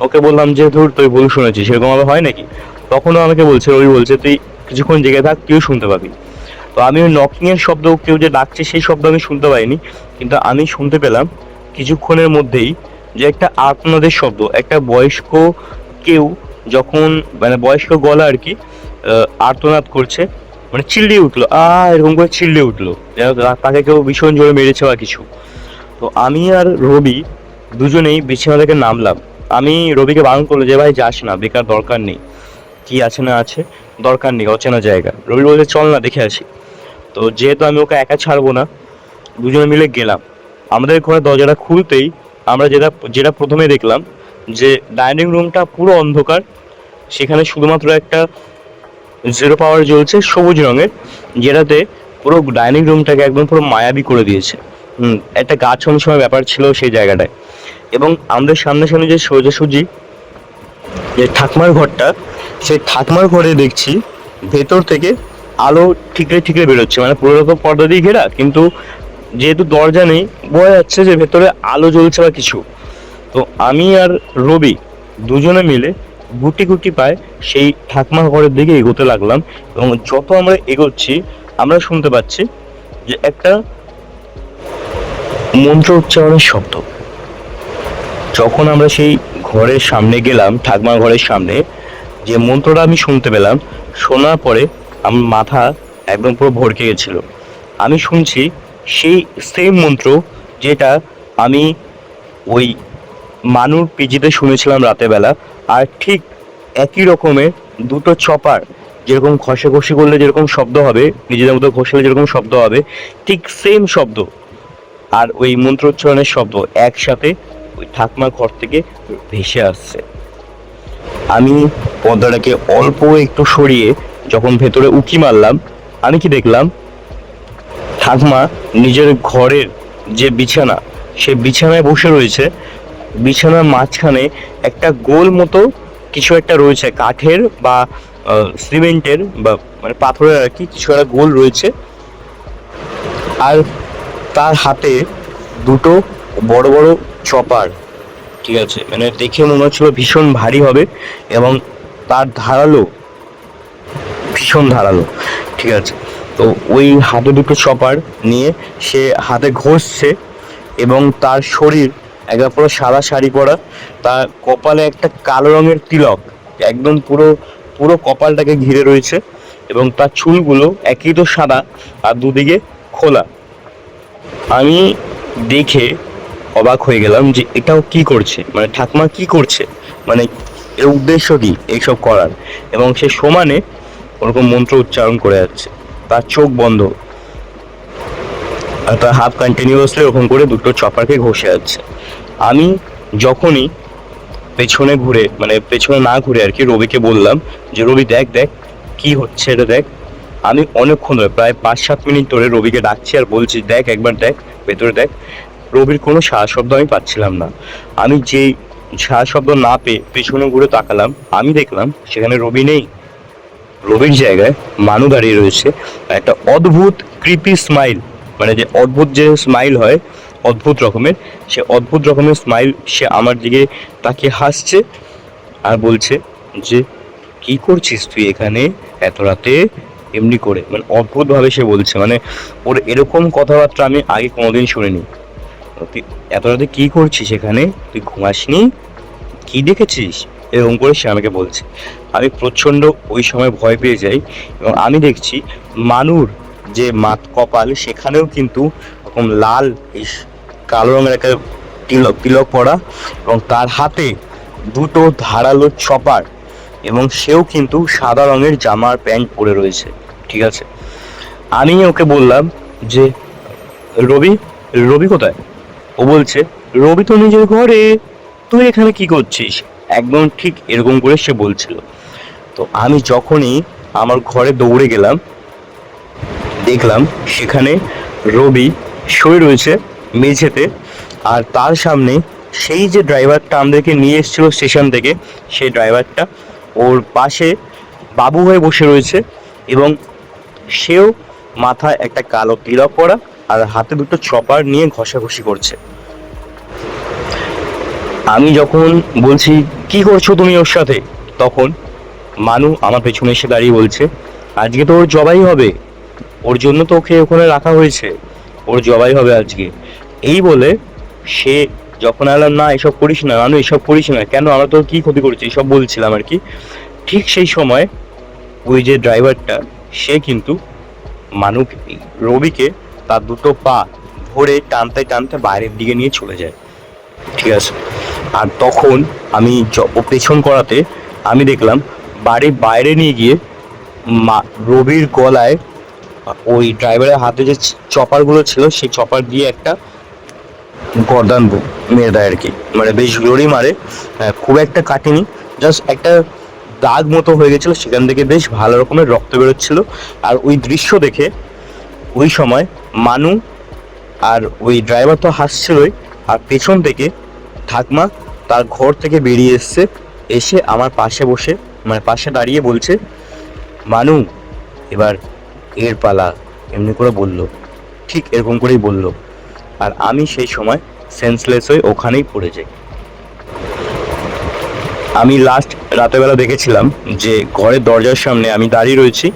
Speaker 1: ওকে বললাম যে ধর তুই ভুল শুনেছিস, সেরকম আবার হয় নাকি? তখনও আমাকে বলছে, ওই বলছে তুই কিছুক্ষণ জেগে থাক, কেউ শুনতে পাবি। তো আমি ওই নকিং এর শব্দ, কেউ যে ডাকছে সেই শব্দ আমি শুনতে পাইনি, কিন্তু আমি শুনতে পেলাম কিছুক্ষণের মধ্যেই যে একটা আর্তনাদের শব্দ, একটা বয়স্ক কেউ যখন, মানে বয়স্ক গলা আর কি, আর্তনাদ করছে, মানে চিল্লিয়ে উঠলো, এরকম করে চিল্লিয়ে উঠলো, যেন তাকে কেউ ভীষণ জোরে মেরেছে বা কিছু। তো আমি আর রবি দুজনেই বিছানা থেকে নামলাম। আমি রবিকে বারণ করলো যে ভাই যাস না, বেকার, দরকার নেই, কি আছে না আছে, দরকার নেই, অচেনা জায়গা। রবি বলছে চল না দেখে আসি। তো যেহেতু আমি ওকে একা ছাড়বো না, দুজনে মিলে গেলাম। আমাদের ঘরের দরজাটা খুলতেই আমরা যেটা যেটা প্রথমে দেখলাম যে ডাইনিং রুমটা পুরো অন্ধকার, সেখানে শুধুমাত্র একটা জিরো পাওয়ার জ্বলছে সবুজ রঙের, যেটাতে পুরো ডাইনিং রুমটাকে একদম পুরো মায়াবী করে দিয়েছে। একটা গা ছমছমের ব্যাপার ছিল সেই জায়গাটায়। এবং আমাদের সামনে সামনে যে সোজাসুজি যে ঠাকমার ঘরটা, সেই ঠাকমার ঘরে দেখছি ভেতর থেকে আলো ঠিকরে ঠিকরে বেরোচ্ছে, মানে পুরো রকম পর্দা দিয়ে ঘেরা, কিন্তু যেহেতু দরজা নেই বোঝা যাচ্ছে যে ভেতরে আলো জ্বলছে বা কিছু। তো আমি আর রবি দুজনে মিলে গুটি গুটি পায় সেই ঠাকমার ঘরের দিকে এগোতে লাগলাম, এবং যত আমরা এগোচ্ছি আমরা শুনতে পাচ্ছি যে একটা মন্ত্র উচ্চারণের শব্দ। যখন আমরা সেই ঘরের সামনে গেলাম, ঠাকমার ঘরের সামনে, যে মন্ত্রটা আমি শুনতে পেলাম, শোনার পরে আমার মাথা একদম পুরো ভরকে গেছিল। আমি শুনছি সেই সেম মন্ত্র যেটা আমি ওই মানুর পিজিতে শুনেছিলাম রাতের বেলা, আর ঠিক একই রকমের দুটো চপার যেরকম ঘষাঘষি করলে যেরকম শব্দ হবে, নিজেদের মতো ঘষলে যেরকম শব্দ হবে, ঠিক সেম শব্দ আর ওই মন্ত্রোচ্চারণের শব্দ একসাথে ওই ঠাকমার ঘর থেকে ভেসে আসছে। আমি পর্দাটাকে অল্প একটু সরিয়ে যখন ভেতরে উঁকি মারলাম, আমি কি দেখলাম, ঠাকমা নিজের ঘরের যে বিছানা, সে বিছানায় বসে রয়েছে। বিছানার মাঝখানে একটা গোল মতো কিছু একটা রয়েছে, কাঠের বা সিমেন্টের বা মানে পাথরের আর কি, কিছু একটা গোল রয়েছে। আর তার হাতে দুটো বড় বড় চপার, ঠিক আছে, মানে দেখে মনে হচ্ছিল ভীষণ ভারী হবে, এবং তার ধারালো, ভীষণ ধারালো, ঠিক আছে। তো ওই হাতে দুটো চপার নিয়ে সে হাতে ঘষছে, এবং তার শরীর একদম পুরো সাদা শাড়ি পরা, তার কপালে একটা কালো রঙের তিলক একদম পুরো পুরো কপালটাকে ঘিরে রয়েছে, এবং তার চুলগুলো একই তো সাদা আর দুদিকে খোলা। আমি দেখে অবাক হয়ে গেলাম যে এটাও কি করছে, মানে ঠাকমা কি করছে, মানে এর উদ্দেশ্য কি এইসব করার। এবং সে সমানে ওরকম মন্ত্র উচ্চারণ করে যাচ্ছে, তার চোখ বন্ধ, আর তার হাত কন্টিনিউয়াসলি ওরকম করে দুটো চপারকে ঘষে যাচ্ছে। আমি যখনই পেছনে ঘুরে, মানে পেছনে না ঘুরে আর কি, রবিকে বললাম যে রবি দেখ দেখ কি হচ্ছে এটা দেখ। আমি অনেকক্ষণ ধরে প্রায় 5-7 মিনিট ধরে রবিকে ডাকছি আর বলছি দেখ একবার দেখ, ভেতরে দেখ। রবির কোনো সাড়া শব্দ আমি পাচ্ছিলাম না। আমি যেই সাড়া শব্দ না পেয়ে পেছনে ঘুরে তাকালাম, আমি দেখলাম সেখানে রবি নেই। রবির জায়গায় মানু দাঁড়িয়ে রয়েছে। একটা অদ্ভুত কৃপি স্মাইল, মানে যে অদ্ভুত যে স্মাইল হয় অদ্ভুত রকমের, সে অদ্ভুত রকমের স্মাইল সে আমার দিকে তাকিয়ে হাসছে আর বলছে যে কি করছিস তুই এখানে এত রাতে, এমনি করে, মানে অদ্ভুত ভাবে সে বলছে, মানে ওর এরকম কথাবার্তা আমি আগে কোনোদিন শুনিনি। তুই এত রাতে কি করছিস এখানে, তুই ঘুমাসনি, কি দেখেছিস, এরকম করে সে আমাকে বলছে। আমি প্রচন্ড ওই সময় ভয় পেয়ে যাই এবং আমি দেখছি মানুর যে মাথ কপাল সেখানেও কিন্তু এরকম লাল কালো রঙের একটা তিলক তিলক পড়া এবং তার হাতে দুটো ধারালো চপার এবং সেও কিন্তু সাদা রঙের জামা আর প্যান্ট পরে রয়েছে। ঠিক আছে, আমি ওকে বললাম যে রবি, রবি কোথায়? ও বলছে রবি তো নিজের ঘরে, তুই এখানে কি করছিস, একদম ঠিক এরকম করে সে বলছিল। তো আমি যখনই আমার ঘরে দৌড়ে গেলাম, দেখলাম সেখানে রবি শুয়ে রয়েছে মেঝেতে, আর তার সামনে সেই যে ড্রাইভারটা আমাদেরকে নিয়ে এসেছিল স্টেশন থেকে, সেই ড্রাইভারটা ওর পাশে বাবু হয়ে বসে রয়েছে এবং সেও মাথায় একটা কালো তিলক পরা আর হাতে দুটো চপার নিয়ে ঘষাঘষি করছে। আমি যখন বলছি কি করছো তুমি ওর সাথে, তখন মানু আমার পেছনে এসে দাঁড়িয়ে বলছে আজকে তো ওর জবাই হবে, ওর জন্য তো ওকে ওখানে রাখা হয়েছে, ওর জবাই হবে আজকে। এই বলে সে যখন আলাম না এসব করিস না মানু, এসব করিস না, কেন আমরা তোর কি ক্ষতি করেছি এসব বলছিলাম আর কি। ঠিক সেই সময় ওই যে ড্রাইভারটা সে কিন্তু মানু রবিকে তার দুটো পা ধরে টানতে টানতে বাইরের দিকে নিয়ে চলে যায়। ঠিক আছে, আর তখন আমি ও পেছন করাতে আমি দেখলাম বাড়ির বাইরে নিয়ে গিয়ে রবির গলায় ওই ড্রাইভারের হাতে যে চপারগুলো ছিল সেই চপার দিয়ে একটা গর্দান মেরে দেয় আর কি, মানে বেশ জোরেই মারে। খুব একটা কাটেনি, জাস্ট একটা দাগ মতো হয়ে গেছিলো, সেখান থেকে বেশ ভালো রকমের রক্ত বেরোচ্ছিল। আর ওই দৃশ্য দেখে ওই সময় মানু আর ওই ড্রাইভার তো হাসছিলই, আর পেছন থেকে ঠাকমা তার ঘর থেকে বেরিয়ে এসছে, এসে আমার পাশে বসে, মানে পাশে দাঁড়িয়ে বলছে মানু এবার এর পালা, এমনি করে বলল, ঠিক এরকম করেই বলল। আর আমি সেই সময় সেন্সলেস হয়ে ওখানেই পড়ে যাই। আমি লাস্ট রাতেরবেলা দেখেছিলাম যে ঘরের দরজার সামনে আমি দাঁড়িয়ে রয়েছি,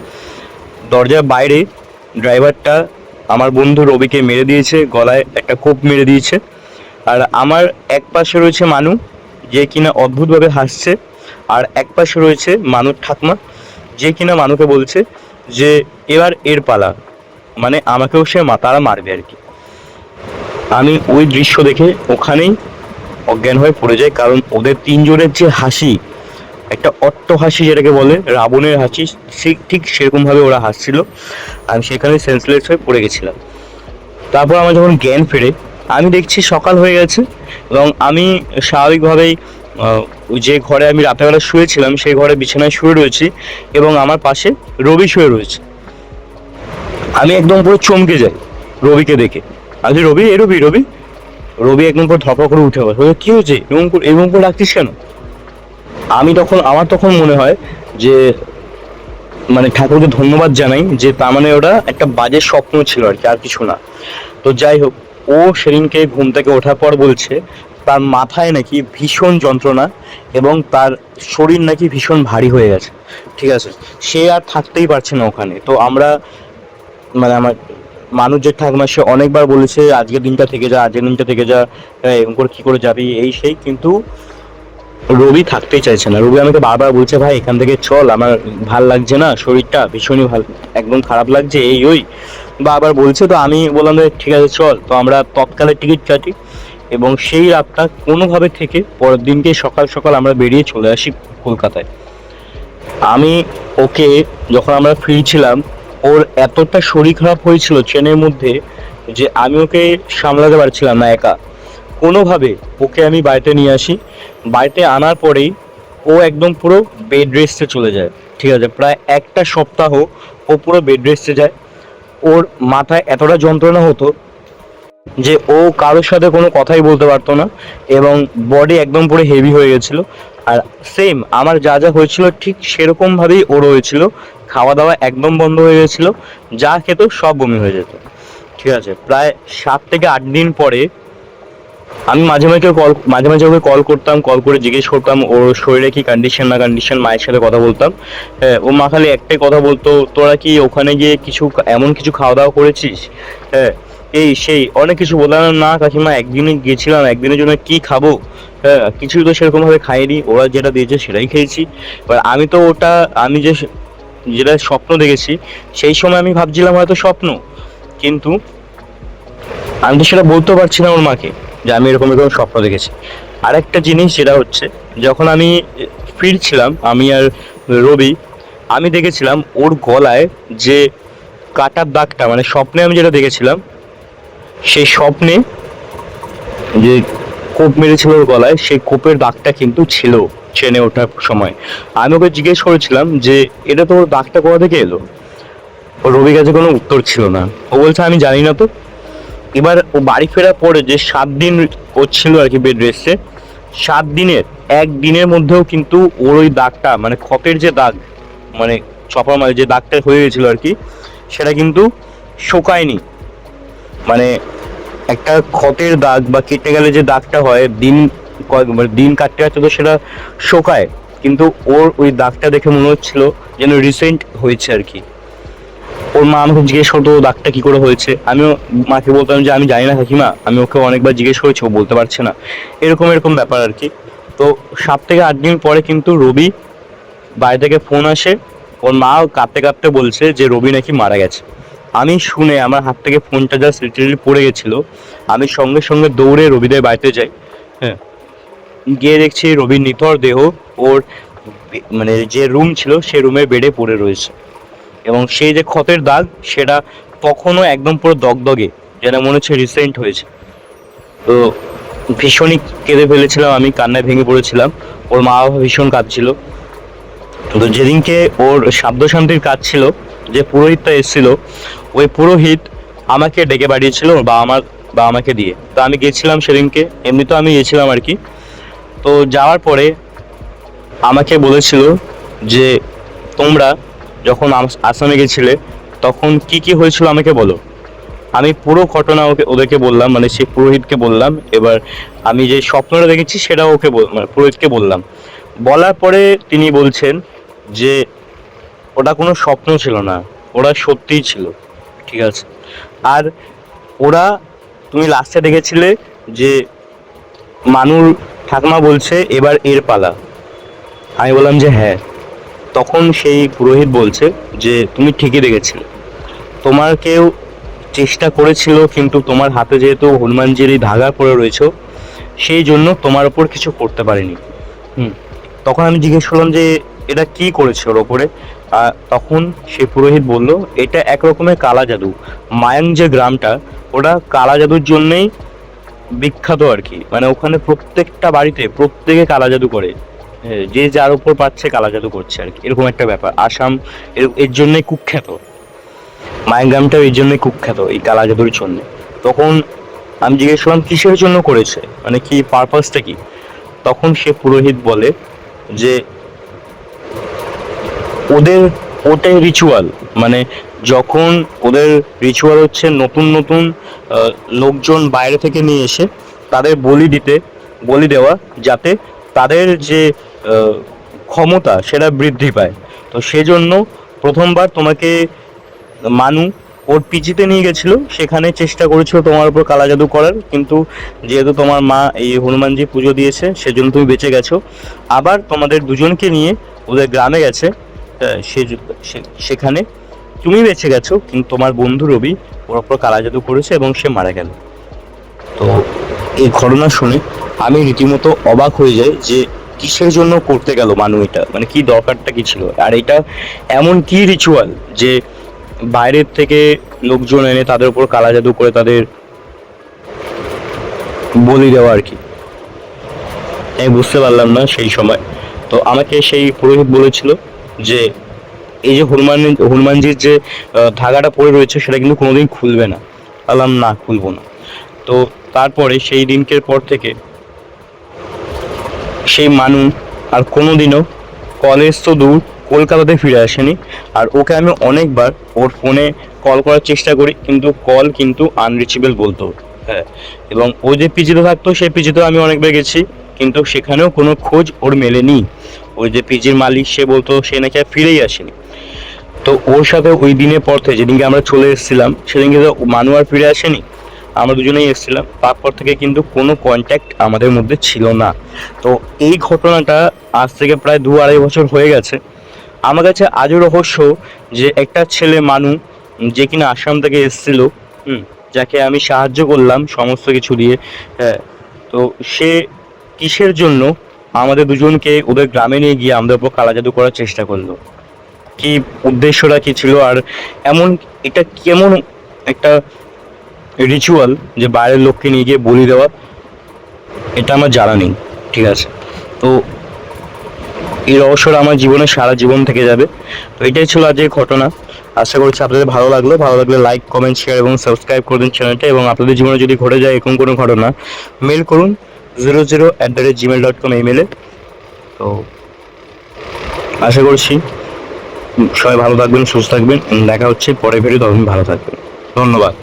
Speaker 1: দরজার বাইরে ড্রাইভারটা আমার বন্ধু রবিকে মেরে দিয়েছে, গলায় একটা কোপ মেরে দিয়েছে। আর আমার এক পাশে রয়েছে মানু, যে কিনা অদ্ভুতভাবে হাসছে, আর এক পাশে রয়েছে মানুর ঠাকমা, যে কিনা মানুকে বলছে যে এবার এর পালা, মানে আমাকেও সে তারা মারবে আর কি। আমি ওই দৃশ্য দেখে ওখানেই অজ্ঞান হয়ে পড়ে যাই, কারণ ওদের তিনজনের যে হাসি, একটা অট্ট হাসি যেটাকে বলে রাবণের হাসি, ঠিক সেরকম ভাবে ওরা হাসছিল। আমি সেখানে সেন্সলেস হয়ে পড়ে গেছিলাম। তারপর আমার যখন জ্ঞান ফেরে আমি দেখছি সকাল হয়ে গেছে এবং আমি স্বাভাবিকভাবেই যে ঘরে আমি রাতেরবেলা শুয়েছিলাম সেই ঘরে বিছানায় শুয়ে রয়েছি এবং আমার পাশে রবি শুয়ে রয়েছে। আমি একদম পুরো চমকে যাই রবিকে দেখে। আমি রবি, এ রবি, রবি, রবি একদম পুরো ধপা করে উঠে বসে, কি হয়েছে এরকম করে ডাকছিস কেন? আমার তখন মনে হয় যে মানে ঠাকুরকে ধন্যবাদ জানাই, যে তার মানে ওটা একটা বাজে স্বপ্ন ছিল আর কি, আর কিছু না। তো যাই হোক, ও সেদিনকে ঘুম থেকে ওঠার পর বলছে তার মাথায় নাকি ভীষণ যন্ত্রণা এবং তার শরীর নাকি ভীষণ ভারী হয়ে গেছে। ঠিক আছে, সে আর থাকতেই পারছে না ওখানে। তো আমরা, মানে আমার মানুষ যে ঠাকুমা সে অনেকবার বলেছে আজকের দিনটা থেকে যা, আজকের দিনটা থেকে যা, এরকম করে কী করে যাবি এই সেই, কিন্তু রবি থাকতেই চাইছে না। রবি আমাকে বারবার বলছে ভাই এখান থেকে চল, আমার ভাল লাগছে না, শরীরটা ভীষণই একদম খারাপ লাগছে, এই ওই বারবার বলছে। তো আমি বললাম ঠিক আছে চল। তো আমরা তৎকালে টিকিট কাটি এবং সেই রাতটা কোনোভাবে থেকে পরের দিনকে সকাল সকাল আমরা বেরিয়ে চলে আসি কলকাতায়। আমি ওকে যখন আমরা ফিরছিলাম, ওর এতটা শরীর খারাপ হয়েছিল ট্রেনের মধ্যে যে আমি ওকে সামলাতে পারছিলাম না একা। কোনোভাবে ওকে আমি বাড়িতে নিয়ে আসি, বাড়িতে আনার পরেই ও একদম পুরো বেড রেস্টে চলে যায়। ঠিক আছে, প্রায় একটা সপ্তাহ ও পুরো বেড রেস্টে যায়। ওর মাথায় এতটা যন্ত্রণা হতো যে ও কারোর সাথে কোনো কথাই বলতে পারতো না এবং বডি একদম পুরো হেভি হয়ে গেছিল। আর সেম আমার যা যা হয়েছিল ঠিক সেরকম ভাবেই ওর হয়েছিল। খাওয়া দাওয়া একদম বন্ধ হয়ে গেছিল, যা খেত সব বমি হয়ে যেত। ঠিক আছে, প্রায় 7 থেকে 8 দিন পরে আমি মাঝে মাঝে ওকে কল করতাম, কল করে জিজ্ঞেস করতাম ওর শরীরে কি কন্ডিশন না কন্ডিশন, মায়ের সাথে কথা বলতাম। হ্যাঁ, ও মা খালি একটাই কথা বলতো, তোরা কি ওখানে গিয়ে কিছু এমন কিছু খাওয়া দাওয়া করেছিস? হ্যাঁ, এই সেই অনেক কিছু বললাম। না কাকিমা, একদিনে গেছিলাম, একদিনের জন্য কি খাবো? হ্যাঁ, কিছুই তো সেরকম ভাবে খাইনি, ওরা যেটা দিয়েছে সেটাই খেয়েছি। এবার আমি তো ওটা, আমি যেটা স্বপ্ন দেখেছি সেই সময় আমি ভাবছিলাম হয়তো স্বপ্ন, কিন্তু আমি তো সেটা বলতেও পারছি না ওর মাকে যে আমি এরকম এরকম স্বপ্ন দেখেছি। আর একটা জিনিস যেটা হচ্ছে, যখন আমি ফিরছিলাম আমি আর রবি, আমি দেখেছিলাম ওর গলায় যে কাটার দাগটা, মানে স্বপ্নে আমি যেটা দেখেছিলাম সেই স্বপ্নে যে কোপ মেরেছিল ওর গলায়, সেই কোপের দাগটা কিন্তু ছিল ট্রেনে ওঠার সময়। আমি ওকে জিজ্ঞেস করেছিলাম যে এটা তো ওর দাগটা কোথা থেকে এলো। ও রবির কাছে কোনো উত্তর ছিল না, ও বলছে আমি জানি না তো। এবার ও বাড়ি ফেরার পরে যে 7 দিন ও ছিল আর কি বেড রেস্টে, 7 দিনের একদিনের মধ্যেও কিন্তু ওর ওই দাগটা, মানে ক্ষতের যে দাগ, মানে চপার মারে যে দাগটা হয়ে গেছিল আর কি, সেটা কিন্তু শুকায়নি। মানে একটা ক্ষতের দাগ বা কেটে গেলে যে দাগটা হয়, মানে দিন কাটতে কাটতে তো সেটা শুকায়, কিন্তু ওর ওই দাগটা দেখে মনে হচ্ছিল যেন রিসেন্ট হয়েছে আর কি। ওর মা আমাকে জিজ্ঞেস করতো দাগটা কি করে হয়েছে, আমিও মাকে বলতাম যে আমি জানি না কাকিমা, আমি ওকে অনেকবার জিজ্ঞেস করেছি, ও বলতে পারছে না। এরকম এরকম ব্যাপার আর কি। তো 7 থেকে 8 দিন পরে কিন্তু রবি বাড়ি থেকে ফোন আসে, ওর মা কাঁদতে কাঁদতে বলছে যে রবি নাকি মারা গেছে। আমি শুনে আমার হাত থেকে ফোনটা জাস্ট লিটারেলি পড়ে গেছিল। আমি সঙ্গে সঙ্গে দৌড়ে রবিদের বাড়িতে যাই। হ্যাঁ, গিয়ে দেখছি রবির নিথর দেহ ওর মানে যে রুম ছিল সেই রুমের বেডে পড়ে রয়েছে, এবং সেই যে ক্ষতের দাগ সেটা তখনও একদম পুরো দগদগে, যেন মনে হচ্ছে রিসেন্ট হয়েছে। তো ভীষণই কেঁদে ফেলেছিলাম, আমি কান্নায় ভেঙে পড়েছিলাম। ওর মা বাবা ভীষণ কাঁদছিল। তো যেদিনকে ওর শাব্দ শান্তির কাজ ছিল, যে পুরোহিতটা এসেছিল, ওই পুরোহিত আমাকে ডেকে পাঠিয়েছিল ওর বাবা মাকে দিয়ে। তো আমি গেছিলাম সেদিনকে, এমনি তো আমি গেছিলাম আর কি। তো যাওয়ার পরে আমাকে বলেছিল যে তোমরা যখন আসামে গেছিলে তখন কি কি হয়েছিল আমাকে বলো। আমি পুরো ঘটনা ওদেরকে বললাম, মানে সেই পুরোহিতকে বললাম। এবার আমি যে স্বপ্নটা দেখেছি সেটাও মানে পুরোহিতকে বললাম। বলার পরে তিনি বলছেন যে ওটা কোনো স্বপ্ন ছিল না, ওরা সত্যিই ছিল। ঠিক আছে, আর ওরা, তুমি লাস্টে দেখেছিলে যে মানুর ঠাকুমা বলছে এবার এর পালা। আমি বললাম যে হ্যাঁ। তখন সেই পুরোহিত বলছে যে তুমি ঠিকই দেখেছিলে, তোমার কেউ চেষ্টা করেছিল, কিন্তু তোমার হাতে যেহেতু হনুমানজির এই ধাগা পড়ে রয়েছে, সেই জন্য তোমার ওপর কিছু করতে পারেনি। হুম। তখন আমি জিজ্ঞেস করলাম যে এটা কি করেছে ওর ওপরে। তখন সে পুরোহিত বলল এটা এক রকমের কালা জাদু। মায়াং যে গ্রামটা, ওটা কালা জাদুর জন্যেই বিখ্যাত আর কি। মানে ওখানে প্রত্যেকটা বাড়িতে প্রত্যেকে কালা জাদু করে। হ্যাঁ, যে যার উপর পাচ্ছে কালা জাদু করছে আর কি, এরকম একটা ব্যাপার। আসাম এর জন্যই কুখ্যাত, মায়াং গ্রামটাও এই জন্যই কুখ্যাত, এই কালা জাদুর জন্য। তখন আমি জিজ্ঞেস করলাম কিসের জন্য করেছে, মানে কি পারপাসটা কি। তখন সে পুরোহিত বলে যে ওদের ওটাই রিচুয়াল, মানে যখন ওদের রিচুয়াল হচ্ছে নতুন নতুন লোকজন বাইরে থেকে নিয়ে এসে তাদের বলি দেওয়া, যাতে তাদের যে ক্ষমতা সেটা বৃদ্ধি পায়। তো সেজন্য প্রথমবার তোমাকে মানু ওর পিজিতে নিয়ে গেছিল, সেখানে চেষ্টা করেছিল তোমার উপর কালা জাদু করার, কিন্তু যেহেতু তোমার মা এই হনুমানজি পুজো দিয়েছে সেজন্য তুমি বেঁচে গেছো। আবার তোমাদের দুজনকে নিয়ে ওদের গ্রামে গেছে, সেখানে তুমি বেঁচে গেছো, কিন্তু তোমার বন্ধু রবি ওর ওপর কালা জাদু করেছে এবং সে মারা গেল। তো এই ঘটনা শুনে আমি রীতিমতো অবাক হয়ে যাই যে কিসের জন্য করতে গেল মানু এটা, মানে কি দরকারটা কি ছিল। আর এটা এমন কি রিচুয়াল যে বাইরের থেকে লোকজন এনে তাদের উপর কালা জাদু করে তাদের বলি দেওয়া আর কি। আমি বুঝতে পারলাম না সেই সময়। তো আমাকে সেই পুরোহিত বলেছিল যে এই যে হনুমানজির যে ধাগাটা পড়ে রয়েছে সেটা কিন্তু কোনোদিন খুলবে না। বললাম না, খুলবো না। তো তারপরে সেই দিনকের পর থেকে সেই মানু আর কোনোদিনও কলেজ তো দূর, কলকাতাতে ফিরে আসেনি। আর ওকে আমি অনেকবার ওর ফোনে কল করার চেষ্টা করি, কিন্তু কল কিন্তু আনরিচেবল বলতো। হ্যাঁ, এবং ও যে পিজিতে থাকতো সেই পিজিতেও আমি অনেকবার গেছি, কিন্তু সেখানেও কোনো খোঁজ ওর মেলেনি। ওই যে পিজির মালিক সে বলতো সে নাকি আর ফিরেই আসেনি। তো ওর সাথে ওই দিনের পর থেকে যেদিনকে আমরা চলে এসেছিলাম সেদিনকে তো মানু আর ফিরে আসেনি, আমরা দুজনেই এসেছিলাম। তারপর থেকে কিন্তু কোনো কন্ট্যাক্ট আমাদের মধ্যে ছিল না। তো এই ঘটনাটা আজ থেকে প্রায় 2-2.5 বছর হয়ে গেছে। আমার কাছে আজও রহস্য যে একটা ছেলে মানু, যে কিনা আসাম থেকে এসেছিল, যাকে আমি সাহায্য করলাম সমস্ত কিছু দিয়ে, হ্যাঁ, তো সে কিসের জন্য আমাদের দুজনকে ওদের গ্রামে নিয়ে গিয়ে আমাদের উপর কালা জাদু করার চেষ্টা করলো, কি উদ্দেশ্যটা কি ছিল, আর এমন এটা কেমন একটা রিচুয়াল যে বাইরের লোককে নিয়ে গিয়ে বলি দেওয়া, এটা আমার জানা নেই। ঠিক আছে, তো এই রহস্যটা আমার জীবনে সারা জীবন থেকে যাবে। তো এটাই ছিল আজকের ঘটনা। আশা করছি আপনাদের ভালো লাগলো। ভালো লাগলে লাইক, কমেন্ট, শেয়ার এবং সাবস্ক্রাইব করে দিন চ্যানেলটা। এবং আপনাদের জীবনে যদি ঘটে যায় এরকম কোনো ঘটনা, মেল করুন 00@gmail.com এই মেলে। তো আশা করছি সবাই ভালো থাকবেন, সুস্থ থাকবেন। দেখা হচ্ছে পরে ভিডিও, তখন ভালো থাকবেন। ধন্যবাদ।